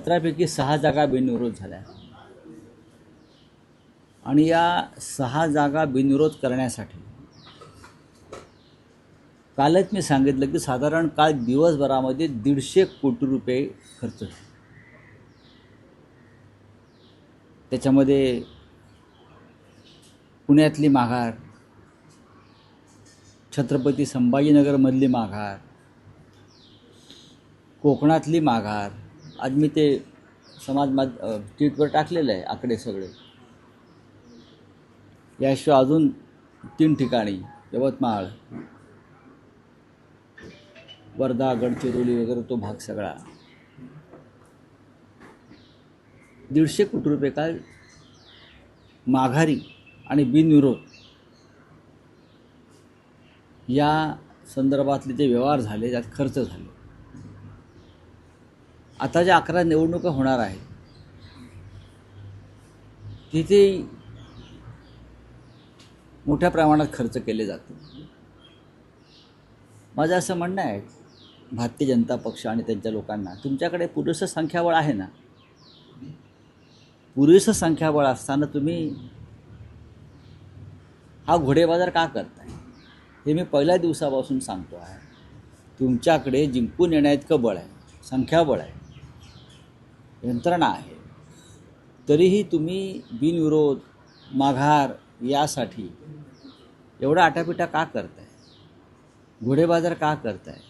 17पैकी 6 जागा बिनविरोध झाल्या आणि या 6 जागा बिनविरोध करण्यासाठी कालच मी सांगितलं की साधारण काल दिवसभरामध्ये 150 कोटी रुपये खर्च झाले. त्याच्यामध्ये पुण्यातली माघार, छत्रपती संभाजीनगरमधली माघार, कोकणातली माघार, आज मी ते ट्विटवर टाकलेलं आहे आकडे सगळे. याशिवाय अजून 3 ठिकाणी यवतमाळ, वर्धा, गडचिरोली वगैरे तो भाग सगळा 150 कोटी रुपये काल माघारी आणि बिनविरोध या संदर्भातले जे व्यवहार झाले, त्यात खर्च झाले. आता ज्या 11 निवडणुका होणार आहेत तिथे मोठ्या प्रमाणात खर्च केले जाते. माझं असं म्हणणं आहे भारतीय जनता पक्ष आणि त्यांच्या लोकांना, तुमच्याकडे पुरेसं संख्याबळ आहे ना. पुरेसं संख्याबळ असताना तुम्ही हा घोडेबाजार का करताय हे मी पहिल्या दिवसापासून सांगतो आहे. तुमच्याकडे जिंकून येण्याइतकं बळ आहे, संख्याबळ आहे, यंत्रणा आहे, तरीही तुम्ही बिनविरोध माघार यासाठी एवढा आटापिटा का करताय, घोडेबाजार का करताय.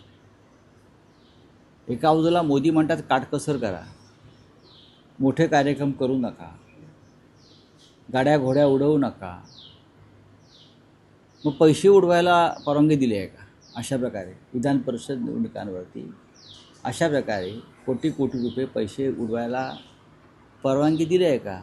एका बाजूला मोदी म्हणतात काटकसर करा, मोठे कार्यक्रम करू नका, गाड्या घोड्या उडवू नका. मग पैसे उडवायला परवानगी दिली आहे का? अशा प्रकारे विधान परिषद निवडणुकांवरती अशा प्रकारे कोटी कोटी रुपये पैसे उडवायला परवानगी दिली आहे का?